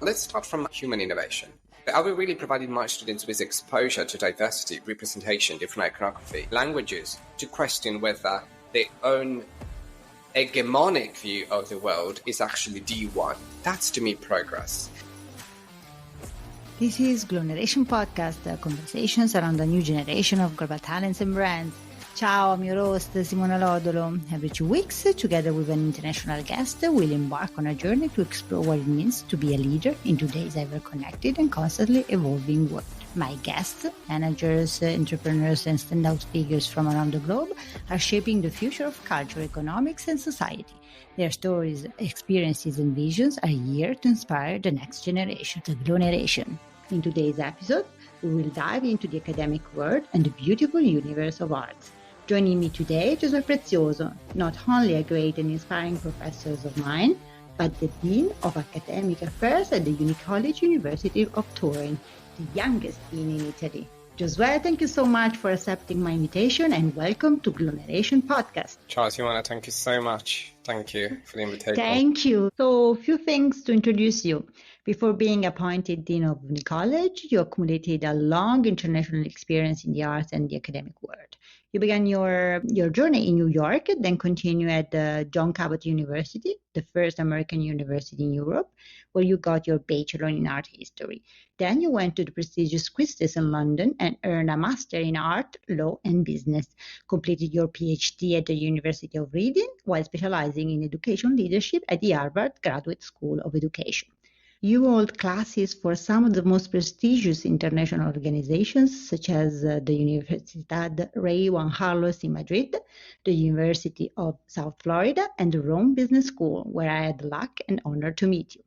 Let's start from human innovation. Are we really providing my students with exposure to diversity, representation, different iconography, languages, to question whether their own hegemonic view of the world is actually the one? That's, to me, progress. This is Gloneration Podcast, conversations around the new generation of global talents and brands. Ciao, I'm your host, Simona Lodolo. Every 2 weeks, together with an international guest, we'll embark on a journey to explore what it means to be a leader in today's ever-connected and constantly evolving world. My guests, managers, entrepreneurs, and standout figures from around the globe are shaping the future of culture, economics, and society. Their stories, experiences, and visions are here to inspire the next generation, the Gloneration. In today's episode, we will dive into the academic world and the beautiful universe of arts. Joining me today, Giosuè Prezioso, not only a great and inspiring professor of mine, but the Dean of Academic Affairs at the College University of Turin, the youngest dean in Italy. Giosuè, thank you so much for accepting my invitation and welcome to Gloneration Podcast. Ciao, Simona. Thank you so much. Thank you for the invitation. Thank you. So, a few things to introduce you. Before being appointed Dean of the College, you accumulated a long international experience in the arts and the academic world. You began your journey in New York, then continued at the John Cabot University, the first American university in Europe, where you got your bachelor in art history. Then you went to the prestigious Christie's in London and earned a master in art, law, and business. Completed your PhD at the University of Reading, while specializing in education leadership at the Harvard Graduate School of Education. You hold classes for some of the most prestigious international organizations, such as the Universidad Rey Juan Carlos in Madrid, the University of South Florida, and the Rome Business School, where I had the luck and honor to meet you.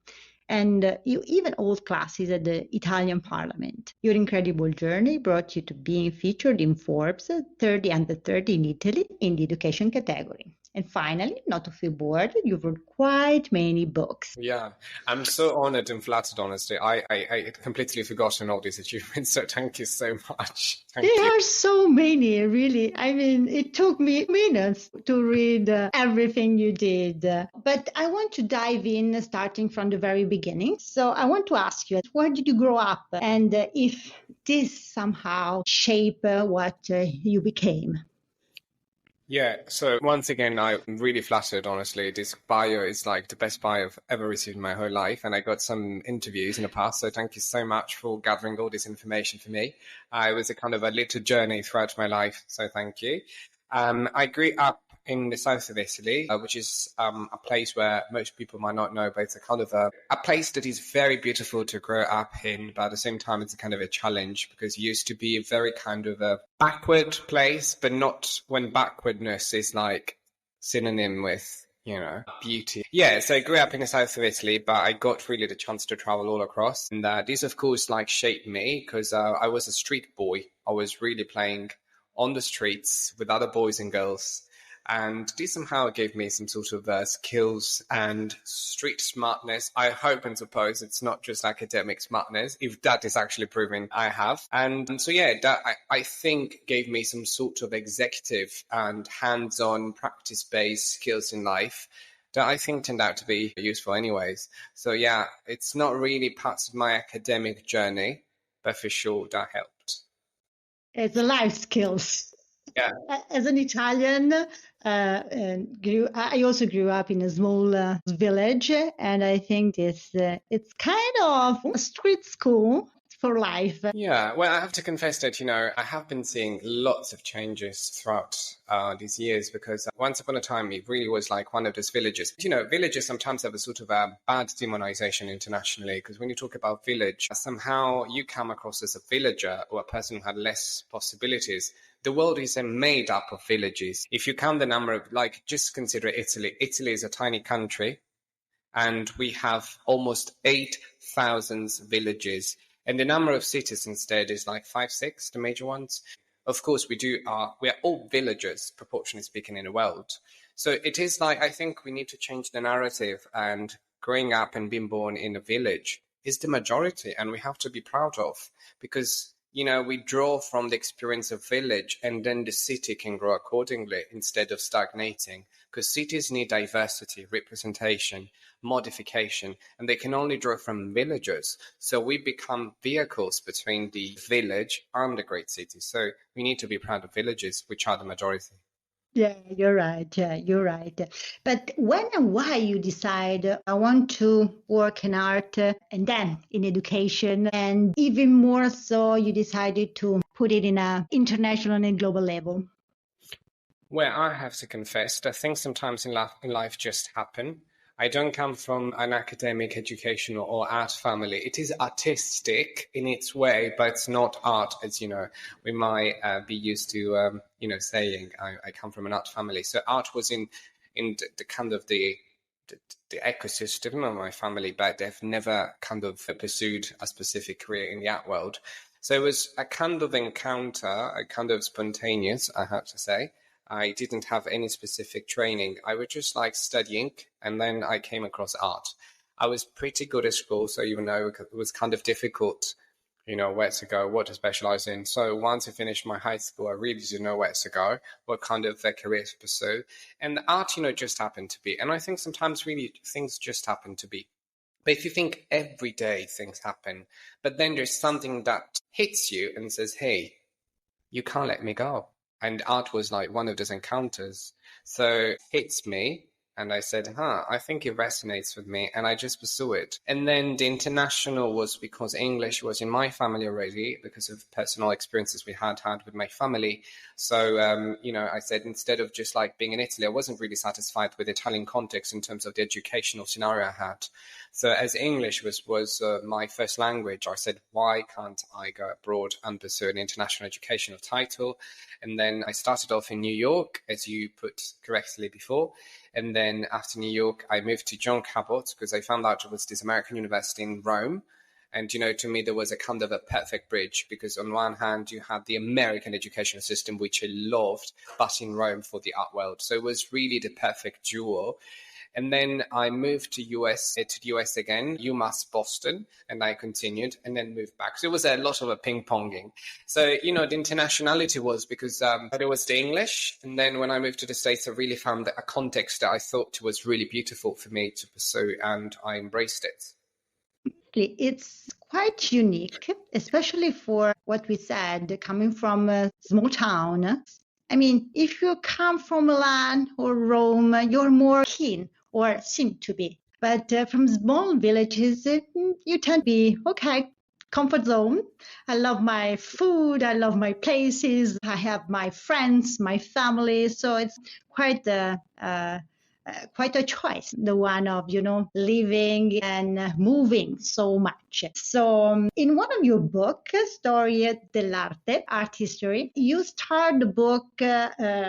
And you even hold classes at the Italian Parliament. Your incredible journey brought you to being featured in Forbes 30 Under 30 in Italy in the education category. And finally, not to feel bored, you've wrote quite many books. Yeah, I'm so honored and flattered, honestly. I had completely forgotten all these achievements, so thank you so much. There are so many, really. I mean, it took me minutes to read everything you did. But I want to dive in starting from the very beginning. So I want to ask you, where did you grow up? And if this somehow shaped what you became? Yeah, so once again, I'm really flattered, honestly. This bio is like the best bio I've ever received in my whole life. And I got some interviews in the past, so thank you so much for gathering all this information for me. It was a kind of a little journey throughout my life, so thank you. I grew up in the south of Italy, which is a place where most people might not know, but it's a kind of a place that is very beautiful to grow up in, but at the same time it's a kind of a challenge because it used to be a very kind of a backward place, but not when backwardness is like synonym with, you know, beauty. Yeah, so I grew up in the south of Italy, but I got really the chance to travel all across. And this, of course, like shaped me because I was a street boy. I was really playing on the streets with other boys and girls. And this somehow gave me some sort of skills and street smartness. I hope and suppose it's not just academic smartness, if that is actually proven I have. And so, yeah, that I think gave me some sort of executive and hands-on practice-based skills in life that I think turned out to be useful anyways. So, yeah, it's not really part of my academic journey, but for sure that helped. It's the life skills. Yeah. As an Italian, I also grew up in a small village, and I think it's kind of a street school for life. Yeah, well, I have to confess that, you know, I have been seeing lots of changes throughout these years because once upon a time, it really was like one of those villages. You know, villages sometimes have a sort of a bad demonization internationally because when you talk about village, somehow you come across as a villager or a person who had less possibilities. The world is made up of villages. If you count the number of, like, just consider Italy. Italy is a tiny country and we have almost 8,000 villages. And the number of cities instead is like 5, 6, the major ones. Of course, we are all villagers, proportionally speaking, in the world. So it is like, I think we need to change the narrative, and growing up and being born in a village is the majority, and we have to be proud of, because, you know, we draw from the experience of village and then the city can grow accordingly instead of stagnating, because cities need diversity, representation, modification, and they can only draw from villagers. So we become vehicles between the village and the great city. So we need to be proud of villages, which are the majority. Yeah, you're right. Yeah, you're right. But when and why you decide I want to work in art and then in education, and even more so, you decided to put it in a international and global level? Where I have to confess that things sometimes in life just happen. I don't come from an academic, educational, or art family. It is artistic in its way, but it's not art, as you know. We might be used to, saying I come from an art family. So art was in the kind of the ecosystem of my family, but they've never kind of pursued a specific career in the art world. So it was a kind of encounter, a kind of spontaneous, I have to say. I didn't have any specific training. I was just like studying, and then I came across art. I was pretty good at school, so even though it was kind of difficult, where to go, what to specialize in. So once I finished my high school, I really didn't know where to go, what kind of career to pursue. And art, just happened to be. And I think sometimes really things just happen to be. But if you think every day things happen, but then there's something that hits you and says, hey, you can't let me go. And art was like one of those encounters. So it hits me. And I said, I think it resonates with me. And I just pursue it. And then the international was because English was in my family already because of personal experiences we had with my family. So, I said, instead of just like being in Italy, I wasn't really satisfied with the Italian context in terms of the educational scenario I had. So as English was my first language, I said, why can't I go abroad and pursue an international educational title? And then I started off in New York, as you put correctly before. And then after New York, I moved to John Cabot because I found out it was this American university in Rome. And, to me, there was a kind of a perfect bridge because on one hand, you had the American educational system, which I loved, but in Rome for the art world. So it was really the perfect duo. And then I moved to the US again, UMass Boston, and I continued and then moved back. So it was a lot of a ping-ponging. So, the internationality was because there was the English. And then when I moved to the States, I really found a context that I thought was really beautiful for me to pursue, and I embraced it. It's quite unique, especially for what we said, coming from a small town. I mean, if you come from Milan or Rome, you're more keen or seem to be. But from small villages, you tend to be, okay, comfort zone. I love my food. I love my places. I have my friends, my family. So it's quite quite a choice, the one of, living and moving so much. So in one of your books, Storie dell'arte, Art History, you start the book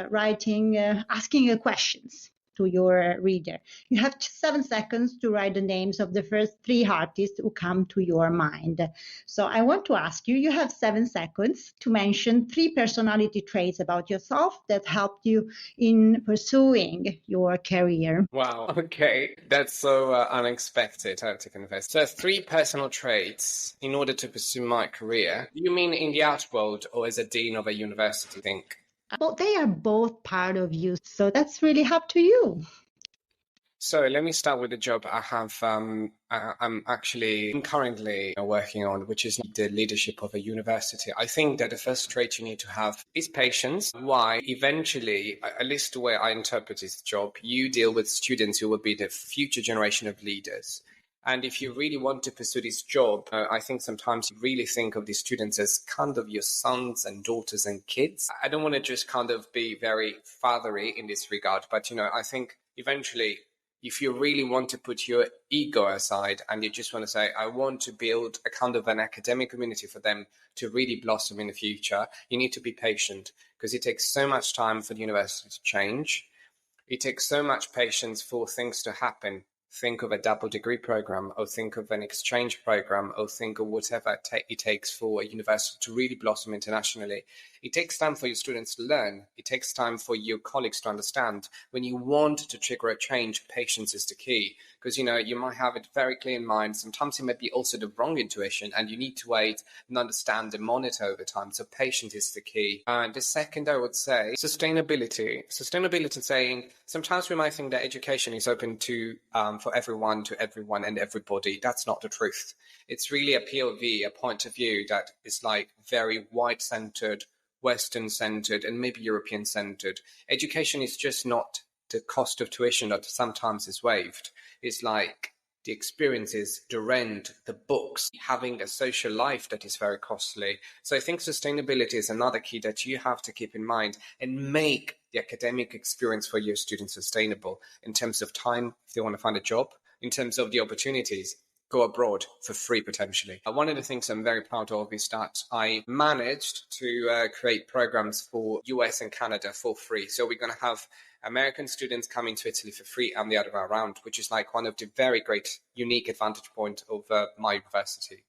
writing, asking questions to your reader. You have 7 seconds to write the names of the first 3 artists who come to your mind. So I want to ask you, you have 7 seconds to mention 3 personality traits about yourself that helped you in pursuing your career. Wow. Okay. That's so unexpected, I have to confess. So 3 personal traits in order to pursue my career. You mean in the art world or as a dean of a university, I think? Well, they are both part of you, so that's really up to you. So let me start with the job I have. I'm currently working on, which is the leadership of a university. I think that the first trait you need to have is patience. Why? Eventually, at least the way I interpret this job, you deal with students who will be the future generation of leaders. And if you really want to pursue this job, I think sometimes you really think of these students as kind of your sons and daughters and kids. I don't want to just kind of be very fathery in this regard, but, I think eventually, if you really want to put your ego aside and you just want to say, I want to build a kind of an academic community for them to really blossom in the future, you need to be patient because it takes so much time for the university to change. It takes so much patience for things to happen. Think of a double degree program or think of an exchange program or think of whatever it takes for a university to really blossom internationally. It takes time for your students to learn. It takes time for your colleagues to understand. When you want to trigger a change, patience is the key because, you might have it very clear in mind. Sometimes it may be also the wrong intuition and you need to wait and understand and monitor over time. So patience is the key. And the second, I would say, sustainability. Sustainability saying sometimes we might think that education is open to for everyone, to everyone and everybody. That's not the truth. It's really a POV, a point of view that is like very white-centered, Western-centered, and maybe European-centered. Education is just not the cost of tuition that sometimes is waived. It's like the experiences, the rent, the books, having a social life that is very costly. So I think sustainability is another key that you have to keep in mind and make the academic experience for your students sustainable in terms of time, if they want to find a job, in terms of the opportunities. Go abroad for free potentially. One of the things I'm very proud of is that I managed to create programs for US and Canada for free. So we're going to have American students coming to Italy for free and the other way around, which is like one of the very great, unique advantage point of my university.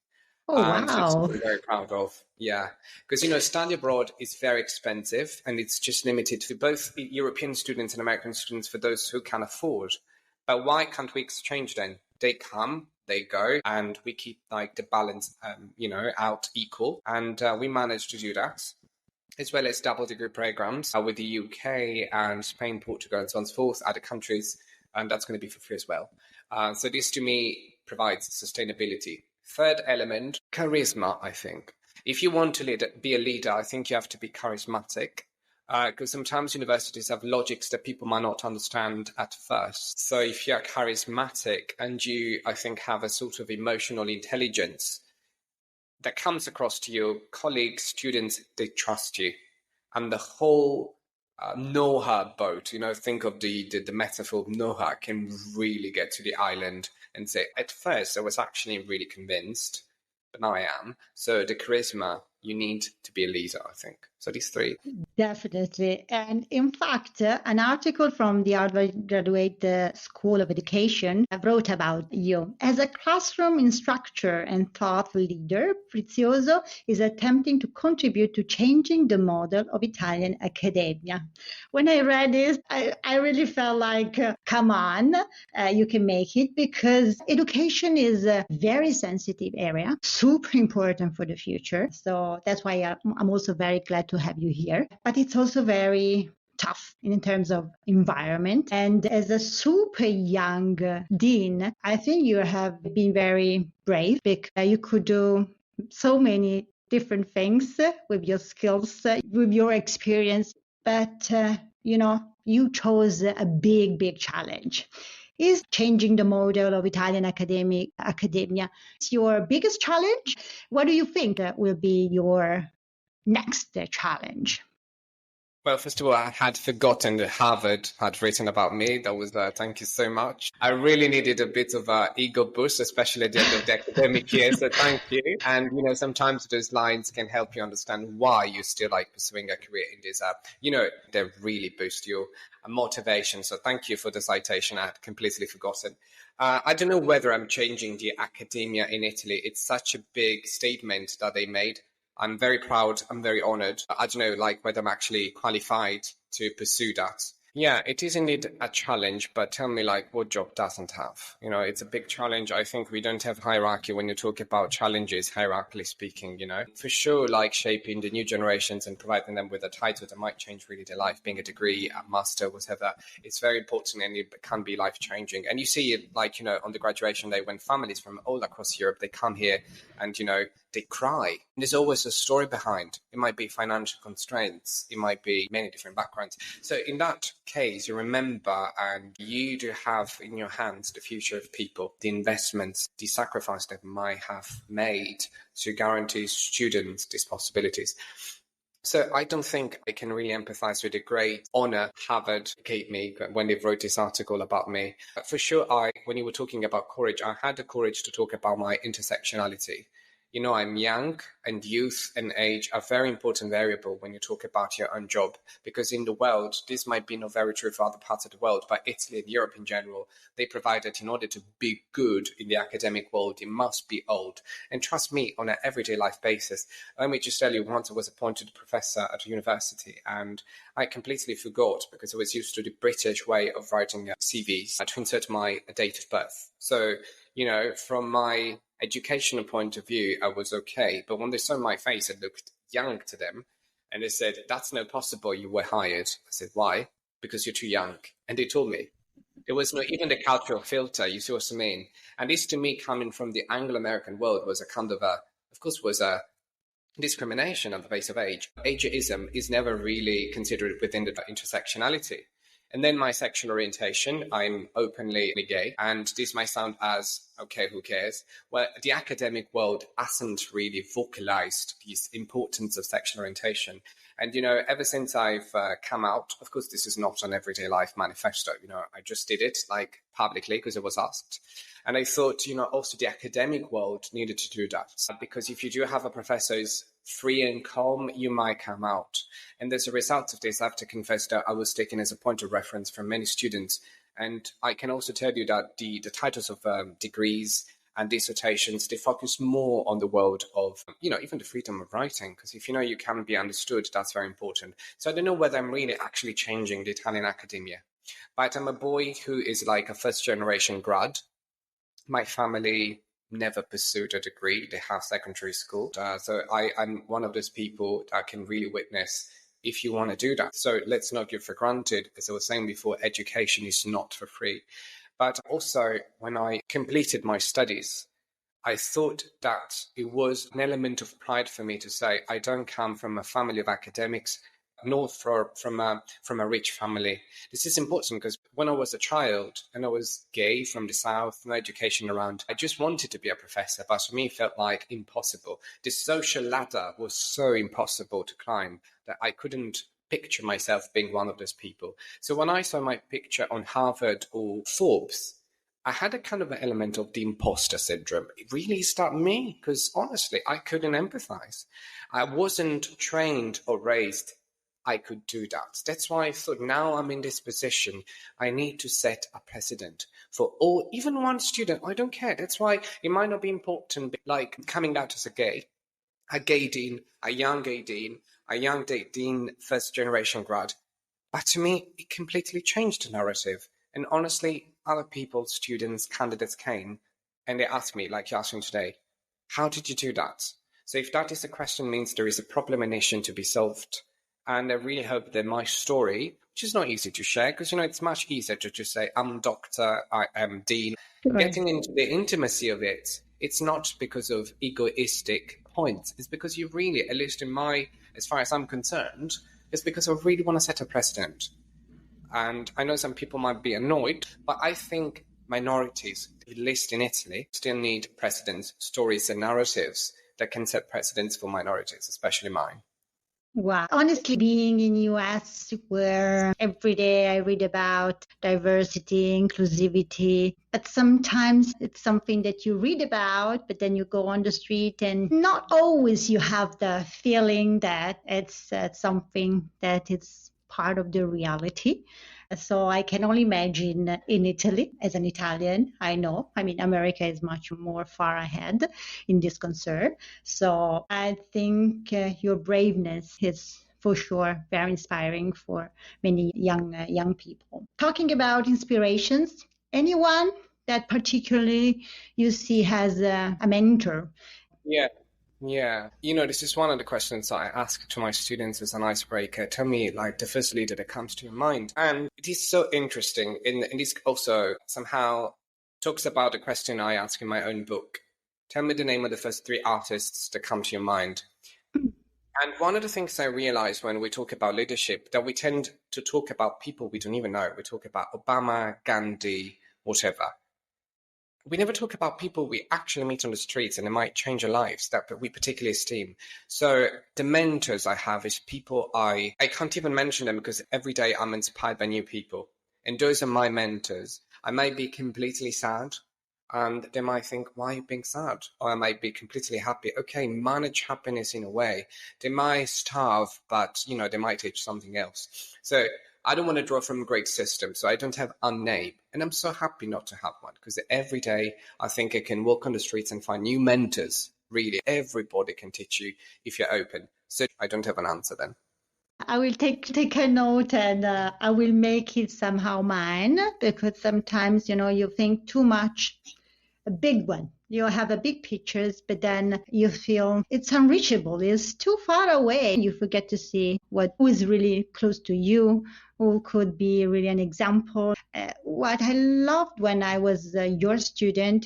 Oh, So it's wow. something I'm very proud of. Yeah. Because, study abroad is very expensive and it's just limited to both European students and American students for those who can afford. But why can't we exchange then? They come, they go, and we keep like the balance, out equal. And we managed to do that, as well as double degree programs with the UK and Spain, Portugal, and so on and so forth, other countries, and that's going to be for free as well. So this to me provides sustainability. Third element, charisma, I think. If you want to be a leader, I think you have to be charismatic. Because sometimes universities have logics that people might not understand at first. So if you're charismatic and you, I think, have a sort of emotional intelligence that comes across to your colleagues, students, they trust you. And the whole know-how boat, think of the metaphor of know-how can really get to the island and say, at first I was actually really convinced, but now I am. So the charisma, you need to be a leader, I think. So these three. Definitely. And in fact, an article from the Harvard Graduate School of Education wrote about you. As a classroom instructor and thoughtful leader, Prezioso is attempting to contribute to changing the model of Italian academia. When I read this, I really felt like, come on, you can make it, because education is a very sensitive area, super important for the future. So that's why I'm also very glad to have you here. But it's also very tough in terms of environment. And as a super young dean, I think you have been very brave, because you could do so many different things with your skills, with your experience. But, you chose a big, big challenge. Is changing the model of Italian academia your biggest challenge? What do you think will be your next challenge? Well, first of all, I had forgotten that Harvard had written about me. That was, thank you so much. I really needed a bit of an ego boost, especially at the end of the academic year. So thank you. And, sometimes those lines can help you understand why you still like pursuing a career in this app. They really boost your motivation. So thank you for the citation. I had completely forgotten. I don't know whether I'm changing the academia in Italy. It's such a big statement that they made. I'm very proud. I'm very honored. I don't know, whether I'm actually qualified to pursue that. Yeah, it is indeed a challenge, but tell me, what job doesn't have? It's a big challenge. I think we don't have hierarchy when you talk about challenges, hierarchically speaking, For sure, shaping the new generations and providing them with a title that might change really their life, being a degree, a master, whatever. It's very important and it can be life-changing. And you see it, on the graduation day when families from all across Europe, they come here and, they cry. And there's always a story behind. It might be financial constraints. It might be many different backgrounds. So in that case, you remember and you do have in your hands the future of people, the investments, the sacrifice that might have made to guarantee students these possibilities. So I don't think I can really empathize with the great honor Harvard gave me when they wrote this article about me. For sure, when you were talking about courage, I had the courage to talk about my intersectionality. I'm young, and youth and age are very important variable when you talk about your own job, because in the world, this might be not very true for other parts of the world, but Italy and Europe in general, they provide that in order to be good in the academic world, you must be old. And trust me, on an everyday life basis, let me just tell you, once I was appointed professor at a university, and I completely forgot, because I was used to the British way of writing CVs, to insert my date of birth. So, from my educational point of view, I was okay. But when they saw my face, it looked young to them. And they said, that's not possible. You were hired. I said, why? Because you're too young. And they told me. There was no even the cultural filter. You see what I mean? And this, to me, coming from the Anglo-American world, was a kind of course, was a discrimination on the basis of age. Ageism is never really considered within the intersectionality. And then my sexual orientation, I'm openly gay. And this might sound as, okay, who cares? Well, the academic world hasn't really vocalized the importance of sexual orientation. And, ever since I've come out, of course, this is not an everyday life manifesto. I just did it like publicly because I was asked. And I thought, also the academic world needed to do that. Because if you do have a professor who's free and calm, you might come out. And as a result of this, I have to confess that I was taken as a point of reference from many students. And I can also tell you that the titles of degrees and dissertations, they focus more on the world of, even the freedom of writing. Because if you can be understood, that's very important. So I don't know whether I'm really actually changing the Italian academia. But I'm a boy who is like a first generation grad. My family never pursued a degree. They have secondary school. So I'm one of those people that can really witness if you want to do that. So let's not give for granted, as I was saying before, education is not for free. But also, when I completed my studies, I thought that it was an element of pride for me to say, I don't come from a family of academics, nor from a rich family. This is important because when I was a child and I was gay from the South, no education around, I just wanted to be a professor, but for me it felt like impossible. The social ladder was so impossible to climb that I couldn't picture myself being one of those people. So when I saw my picture on Harvard or Forbes, I had a kind of an element of the imposter syndrome. It really started me because honestly, I couldn't empathize. I wasn't trained or raised I could do that. That's why I thought now I'm in this position, I need to set a precedent for all, even one student. I don't care. That's why it might not be important, like coming out as a gay dean, a young gay dean, a young gay dean, first generation grad. But to me, it completely changed the narrative. And honestly, other people, students, candidates came and they asked me, like you're asking today, how did you do that? So if that is a question, means there is a problem and issue to be solved. And I really hope that my story, which is not easy to share, because, it's much easier to just say, I'm doctor, I am dean. Right. Getting into the intimacy of it, it's not because of egoistic points. It's because you really, at least as far as I'm concerned, it's because I really want to set a precedent. And I know some people might be annoyed, but I think minorities, at least in Italy, still need precedents, stories and narratives that can set precedents for minorities, especially mine. Wow. Honestly, being in US where every day I read about diversity, inclusivity, but sometimes it's something that you read about, but then you go on the street and not always you have the feeling that it's something that is part of the reality. So I can only imagine in Italy, as an Italian, I know, America is much more far ahead in this concern. So I think your braveness is for sure very inspiring for many young people. Talking about inspirations, anyone that particularly you see as a mentor? Yeah. This is one of the questions that I ask to my students as an icebreaker. Tell me, like, the first leader that comes to your mind. And it is so interesting. And this also somehow talks about the question I ask in my own book. Tell me the name of the first 3 artists that come to your mind. And one of the things I realize when we talk about leadership, that we tend to talk about people we don't even know. We talk about Obama, Gandhi, whatever. We never talk about people we actually meet on the streets and it might change our lives that we particularly esteem. So the mentors I have is people I can't even mention them because every day I'm inspired by new people. And those are my mentors. I might be completely sad and they might think, why are you being sad? Or I might be completely happy. Okay, manage happiness in a way. They might starve, but they might teach something else. So I don't want to draw from a great system, so I don't have a name. And I'm so happy not to have one because every day I think I can walk on the streets and find new mentors. Really, everybody can teach you if you're open. So I don't have an answer then. I will take a note and I will make it somehow mine because sometimes, you think too much, a big one. You have a big pictures, but then you feel it's unreachable. It's too far away. You forget to see who is really close to you, who could be really an example. What I loved when I was your student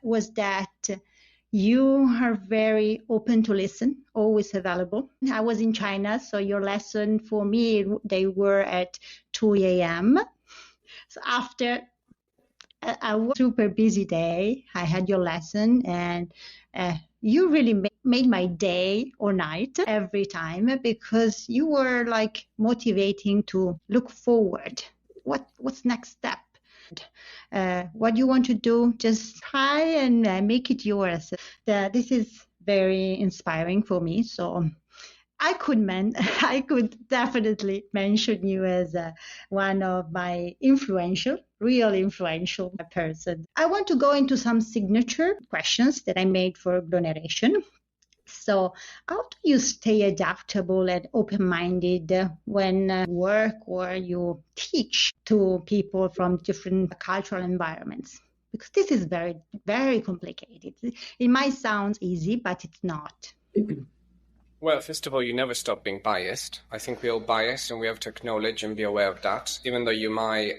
was that you are very open to listen, always available. I was in China, so your lesson for me, they were at 2 a.m. So after a super busy day, I had your lesson, and you really made my day or night every time, because you were like motivating to look forward. What's next step? What you want to do, just try and make it yours. This is very inspiring for me. So I could definitely mention you as one of my real influential person. I want to go into some signature questions that I made for Glow Narration. So, how do you stay adaptable and open-minded when you work or you teach to people from different cultural environments? Because this is very, very complicated. It might sound easy, but it's not. Well, first of all, you never stop being biased. I think we're all biased and we have to acknowledge and be aware of that. Even though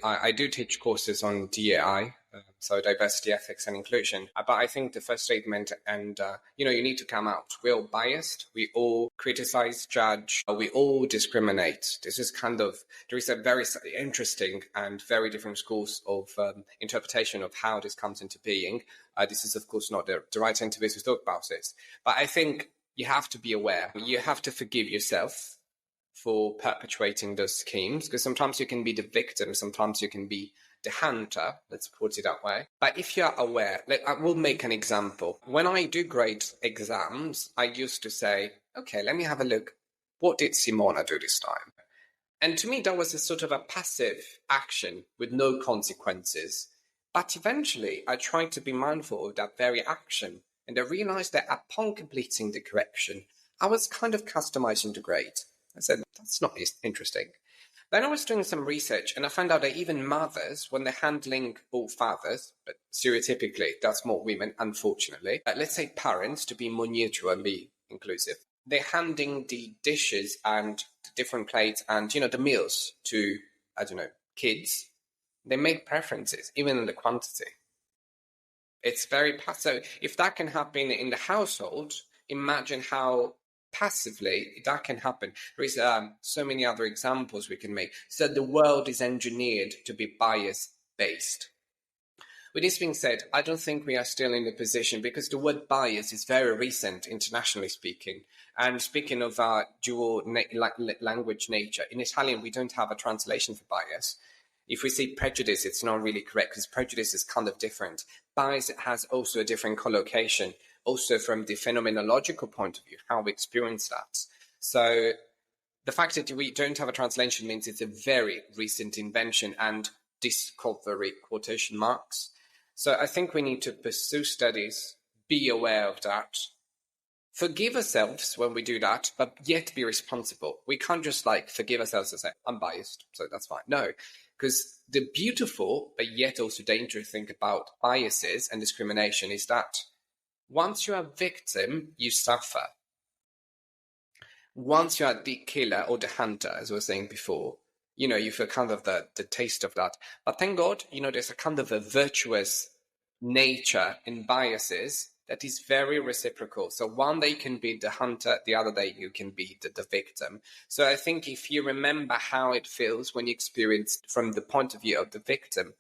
I do teach courses on DAI, so diversity, ethics and inclusion. But I think the first statement and, you need to come out. We're all biased. We all criticize, judge. We all discriminate. This is there is a very interesting and very different schools of interpretation of how this comes into being. This is, of course, not the right interview to talk about this. But I think you have to be aware. You have to forgive yourself for perpetuating those schemes, because sometimes you can be the victim, sometimes you can be the hunter, let's put it that way. But if you're aware, I will make an example. When I do grade exams, I used to say, okay, let me have a look. What did Simona do this time? And to me, that was a sort of a passive action with no consequences. But eventually, I tried to be mindful of that very action. And I realized that upon completing the correction, I was kind of customizing the grade. I said, that's not interesting. Then I was doing some research and I found out that even mothers, when they're handling, or fathers, but stereotypically, that's more women, unfortunately. Let's say parents, to be more neutral and be inclusive. They're handing the dishes and the different plates and, the meals to, kids. They make preferences, even in the quantity. It's very passive. So if that can happen in the household, imagine how passively that can happen. There is so many other examples we can make. So the world is engineered to be bias-based. With this being said, I don't think we are still in the position, because the word bias is very recent, internationally speaking. And speaking of dual language nature, in Italian, we don't have a translation for bias. If we say prejudice, it's not really correct, because prejudice is kind of different. Bias has also a different collocation, also from the phenomenological point of view, how we experience that. So the fact that we don't have a translation means it's a very recent invention and discovery, quotation marks. So I think we need to pursue studies, be aware of that, forgive ourselves when we do that, but yet be responsible. We can't just forgive ourselves and say, I'm biased, so that's fine. No, because the beautiful, but yet also dangerous thing about biases and discrimination is that once you are a victim, you suffer. Once you are the killer or the hunter, as I was saying before, you feel kind of the taste of that. But thank God, there's a kind of a virtuous nature in biases that is very reciprocal. So one day you can be the hunter, the other day you can be the victim. So I think if you remember how it feels when you experience from the point of view of the victim,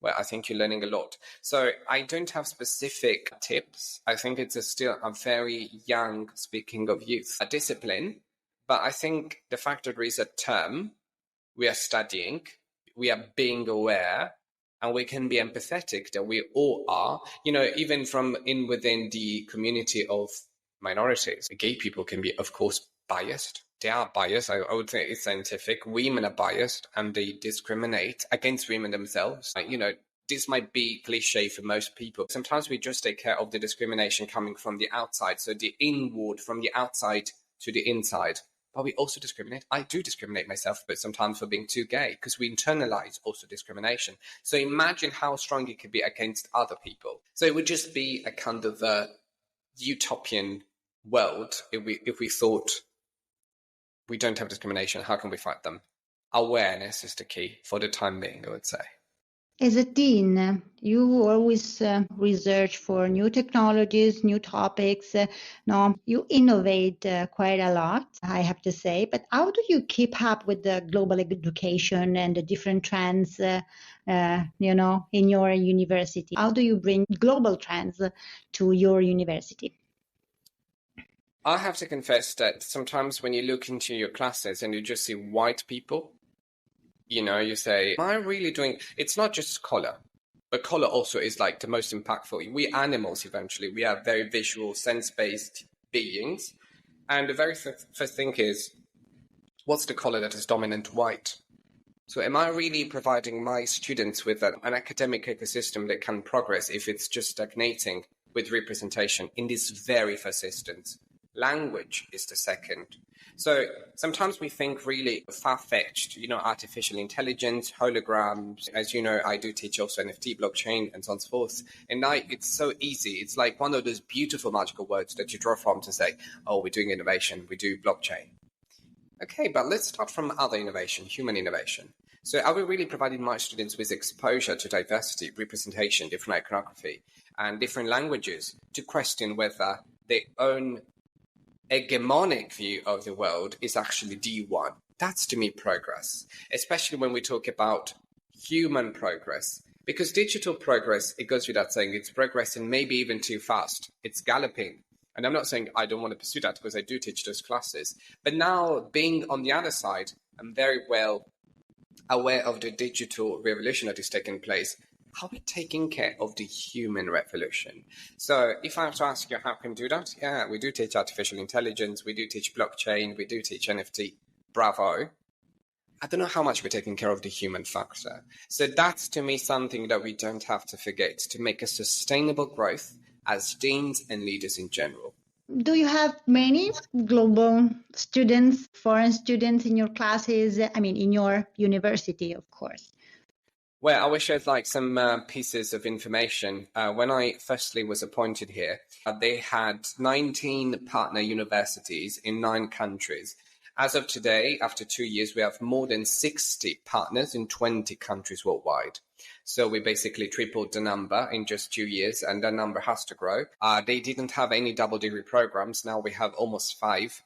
well, I think you're learning a lot. So I don't have specific tips. I think it's still a very young, speaking of youth, a discipline. But I think the fact that there is a term, we are studying, we are being aware, and we can be empathetic, that we all are, even from within the community of minorities. Gay people can be, of course, biased. They are biased. I would say it's scientific. Women are biased and they discriminate against women themselves. This might be cliche for most people. Sometimes we just take care of the discrimination coming from the outside. So the inward, from the outside to the inside. but we also discriminate. I do discriminate myself, but sometimes for being too gay, because we internalize also discrimination. So imagine how strong it could be against other people. So it would just be a kind of a utopian world if we thought we don't have discrimination. How can we fight them? Awareness is the key for the time being, I would say. As a teen, you always research for new technologies, new topics. No, you innovate quite a lot, I have to say. But how do you keep up with the global education and the different trends, in your university? How do you bring global trends to your university? I have to confess that sometimes when you look into your classes and you just see white people, you say, am I really doing, it's not just color, but color also is like the most impactful. We animals, eventually, we are very visual, sense-based beings. And the very first thing is, what's the color that is dominant? White. So am I really providing my students with an academic ecosystem that can progress if it's just stagnating with representation in this very first instance? Language is the second. So sometimes we think really far-fetched, artificial intelligence, holograms. As you know, I do teach also NFT, blockchain, and so on and so forth. And now it's so easy. It's like one of those beautiful magical words that you draw from to say, oh, we're doing innovation, we do blockchain. Okay, but let's start from other innovation, human innovation. So are we really providing my students with exposure to diversity, representation, different iconography, and different languages to question whether their own hegemonic view of the world is actually the one? That's, to me, progress, especially when we talk about human progress. Because digital progress, it goes without saying, it's progressing maybe even too fast. It's galloping. And I'm not saying I don't want to pursue that, because I do teach those classes. But now, being on the other side, I'm very well aware of the digital revolution that is taking place. How are we taking care of the human revolution? So if I have to ask you how can we do that? Yeah, we do teach artificial intelligence, we do teach blockchain, we do teach NFT. Bravo. I don't know how much we're taking care of the human factor. So that's, to me, something that we don't have to forget to make a sustainable growth as deans and leaders in general. Do you have many global students, foreign students in your classes? I mean, in your university, of course. Well, I wish I'd like some pieces of information. When I firstly was appointed here, they had 19 partner universities in 9 countries. As of today, after 2 years, we have more than 60 partners in 20 countries worldwide. So we basically tripled the number in just 2 years, and that number has to grow. They didn't have any double degree programs. Now we have almost 5.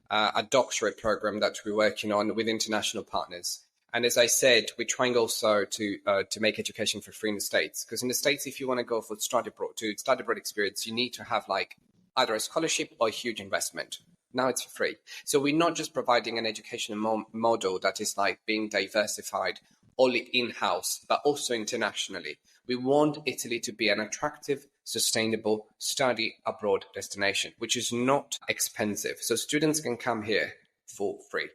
A doctorate program that we're working on with international partners. And as I said, we're trying also to make education for free in the States. Because in the States, if you want to go for study abroad experience, you need to have like either a scholarship or a huge investment. Now it's for free. So we're not just providing an educational model that is like being diversified only in-house, but also internationally. We want Italy to be an attractive, sustainable study abroad destination, which is not expensive. So students can come here for free,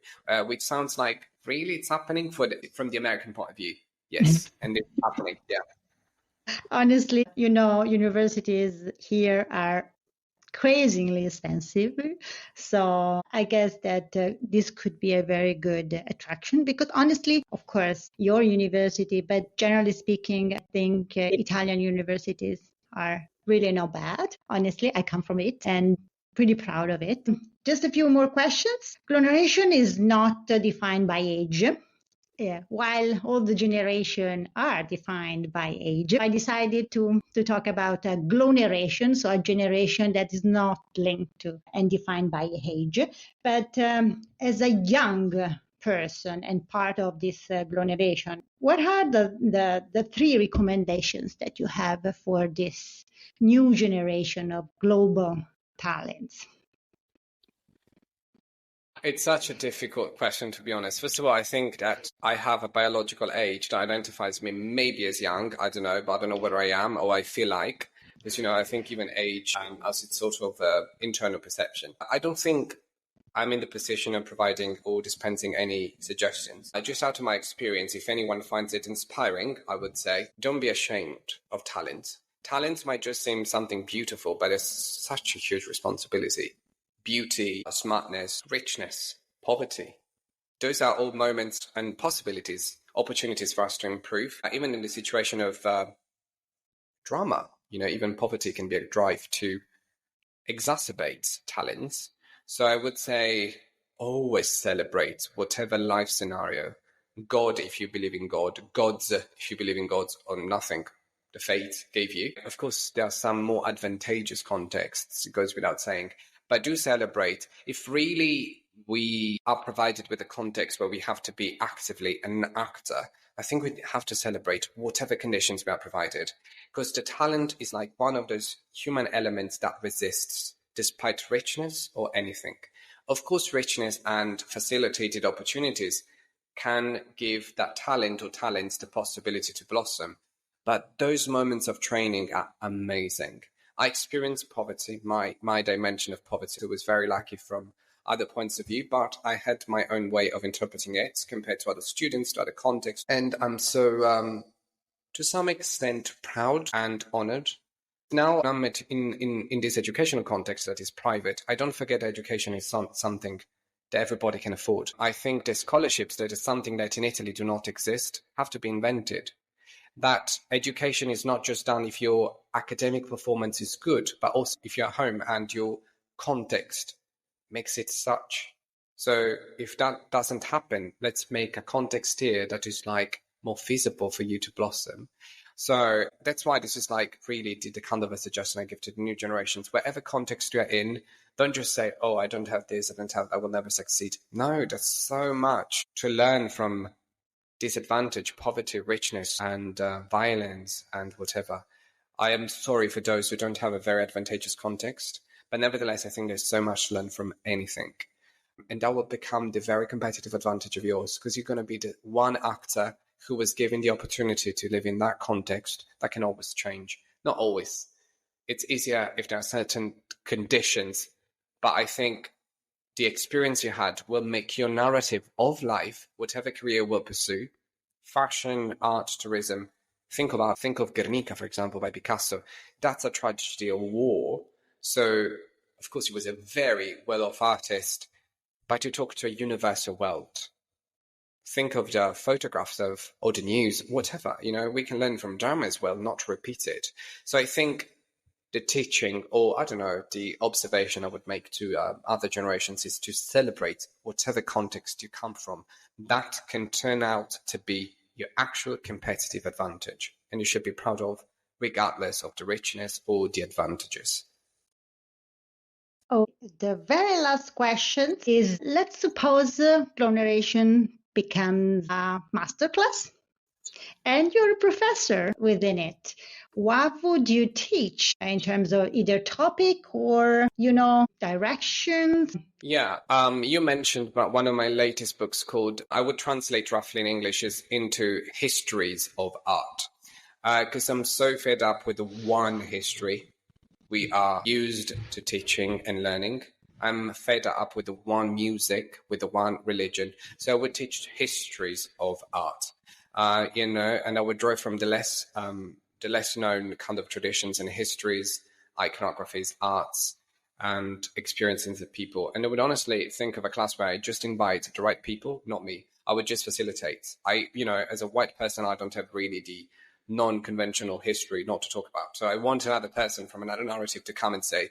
which sounds like really it's happening from the American point of view. Yes, and it's happening, yeah. Honestly, universities here are crazily expensive. So I guess that this could be a very good attraction because honestly, of course, your university, but generally speaking, I think Italian universities are really not bad. Honestly, I come from it and pretty proud of it. Just a few more questions. Coloration is not defined by age. Yeah, while all the generation are defined by age, I decided to talk about a gloneration, so a generation that is not linked to and defined by age, but as a young person and part of this gloneration, what are the 3 recommendations that you have for this new generation of global talents? It's such a difficult question, to be honest. First of all, I think that I have a biological age that identifies me maybe as young. I don't know, but I don't know whether I am or I feel like. Because, I think even age as it's sort of internal perception. I don't think I'm in the position of providing or dispensing any suggestions. Just out of my experience, if anyone finds it inspiring, I would say, don't be ashamed of talent. Talent might just seem something beautiful, but it's such a huge responsibility. Beauty, smartness, richness. poverty. Those are all moments and possibilities, opportunities for us to improve. Even in the situation of drama, even poverty can be a drive to exacerbate talents. So I would say always celebrate whatever life scenario. God, if you believe in God, gods, if you believe in gods, or nothing the fate gave you. Of course, there are some more advantageous contexts, it goes without saying, but do celebrate. If really we are provided with a context where we have to be actively an actor, I think we have to celebrate whatever conditions we are provided, because the talent is like one of those human elements that resists despite richness or anything. Of course, richness and facilitated opportunities can give that talent or talents the possibility to blossom. But those moments of training are amazing. I experienced poverty, my dimension of poverty was very lucky from other points of view, but I had my own way of interpreting it compared to other students, to other contexts. And I'm so, to some extent, proud and honored. Now I'm in this educational context that is private. I don't forget education is something that everybody can afford. I think the scholarships that is something that in Italy do not exist, have to be invented. That education is not just done if your academic performance is good, but also if you're at home and your context makes it such. So if that doesn't happen, let's make a context here that is like more feasible for you to blossom. So that's why this is like really the kind of a suggestion I give to the new generations. Wherever context you're in, don't just say, oh, I don't have this, I don't have, I will never succeed. No, there's so much to learn from disadvantage, poverty, richness, and violence, and whatever. I am sorry for those who don't have a very advantageous context, but nevertheless, I think there's so much to learn from anything. And that will become the very competitive advantage of yours, because you're going to be the one actor who was given the opportunity to live in that context that can always change. Not always. It's easier if there are certain conditions, but I think the experience you had will make your narrative of life, whatever career you will pursue, fashion, art, tourism. Think of Guernica, for example, by Picasso. That's a tragedy of war. So, of course, he was a very well-off artist, but you talk to a universal world. Think of the photographs of or the news, whatever. We can learn from drama as well, not repeat it. So I think the teaching, or I don't know, the observation I would make to other generations is to celebrate whatever context you come from. That can turn out to be your actual competitive advantage, and you should be proud of, regardless of the richness or the advantages. Oh, the very last question is, let's suppose clone narration becomes a masterclass and you're a professor within it. What would you teach in terms of either topic or, directions? Yeah, you mentioned one of my latest books called, I would translate roughly in English, is into histories of art. Because I'm so fed up with the one history we are used to teaching and learning. I'm fed up with the one music, with the one religion. So I would teach histories of art, and I would draw from the less known kind of traditions and histories, iconographies, arts, and experiences of people. And I would honestly think of a class where I just invite the right people, not me. I would just facilitate. As a white person, I don't have really the non-conventional history not to talk about. So I want another person from another narrative to come and say,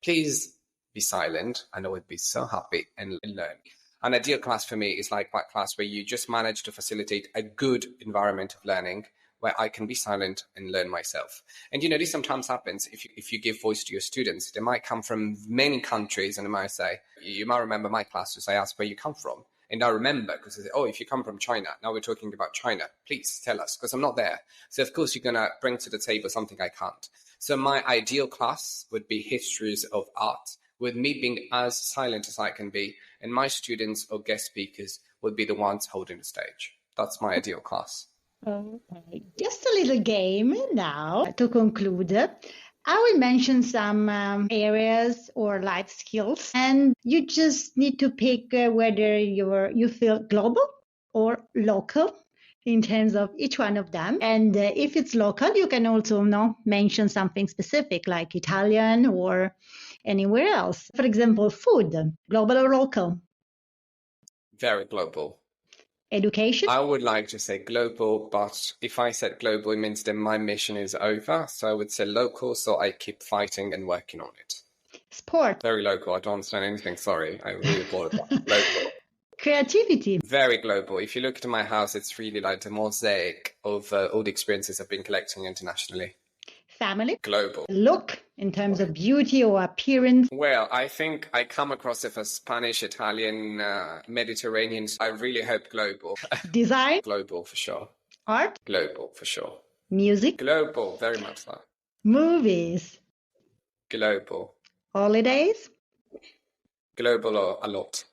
please be silent. And I would be so happy and learn. An ideal class for me is like that class where you just manage to facilitate a good environment of learning where I can be silent and learn myself. And this sometimes happens if you give voice to your students. They might come from many countries, and they might say, you might remember my classes, I ask where you come from. And I remember, because I say, oh, if you come from China, now we're talking about China, please tell us, because I'm not there. So of course you're going to bring to the table something I can't. So my ideal class would be histories of art, with me being as silent as I can be, and my students or guest speakers would be the ones holding the stage. That's my ideal class. Okay. Just a little game now to conclude. I will mention some areas or life skills, and you just need to pick whether you feel global or local in terms of each one of them. And if it's local, you can also mention something specific like Italian or anywhere else. For example, food, global or local? Very global. Education? I would like to say global, but if I said global, it means that my mission is over. So I would say local, so I keep fighting and working on it. Sport? Very local. I don't understand anything. Sorry. I really apologize. Local. Creativity? Very global. If you look at my house, it's really like the mosaic of all the experiences I've been collecting internationally. Family? Global. Look, in terms of beauty or appearance? Well, I think I come across it as Spanish, Italian, Mediterranean. I really hope global. Design? Global for sure. Art? Global for sure. Music? Global, very much so. Movies? Global. Holidays? Global or a lot.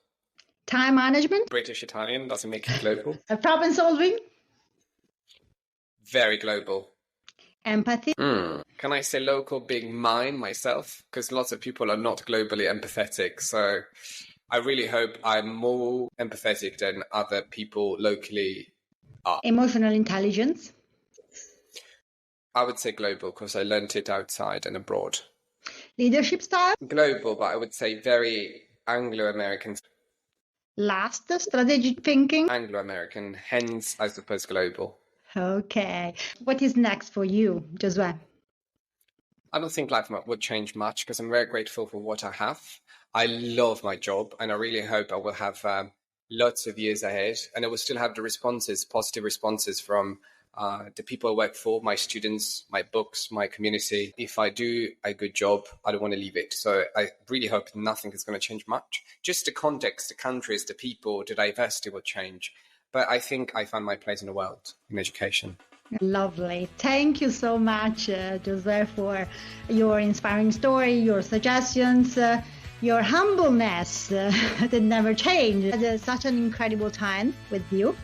Time management? British Italian doesn't make it global. Problem solving? Very global. Empathy? Can I say local being mine, myself? Because lots of people are not globally empathetic. So I really hope I'm more empathetic than other people locally are. Emotional intelligence? I would say global because I learned it outside and abroad. Leadership style? Global, but I would say very Anglo-American. Last, strategic thinking? Anglo-American, hence I suppose global. Okay. What is next for you, Giosuè? I don't think life would change much because I'm very grateful for what I have. I love my job and I really hope I will have lots of years ahead and I will still have the responses, positive responses from the people I work for, my students, my books, my community. If I do a good job, I don't want to leave it. So I really hope nothing is going to change much. Just the context, the countries, the people, the diversity will change. But I think I found my place in the world, in education. Lovely. Thank you so much, Giosuè, for your inspiring story, your suggestions, your humbleness that never changed. It's such an incredible time with you.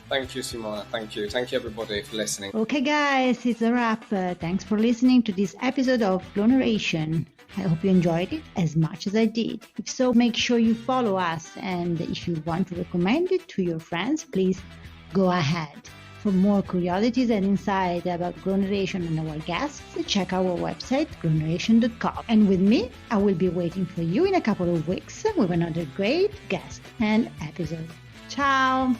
Thank you, Simona. Thank you. Thank you, everybody, for listening. Okay, guys, it's a wrap. Thanks for listening to this episode of Flow Narration. I hope you enjoyed it as much as I did. If so, make sure you follow us. And if you want to recommend it to your friends, please go ahead. For more curiosities and insight about Flow Narration and our guests, check our website, flownaration.com. And with me, I will be waiting for you in a couple of weeks with another great guest and episode. Ciao!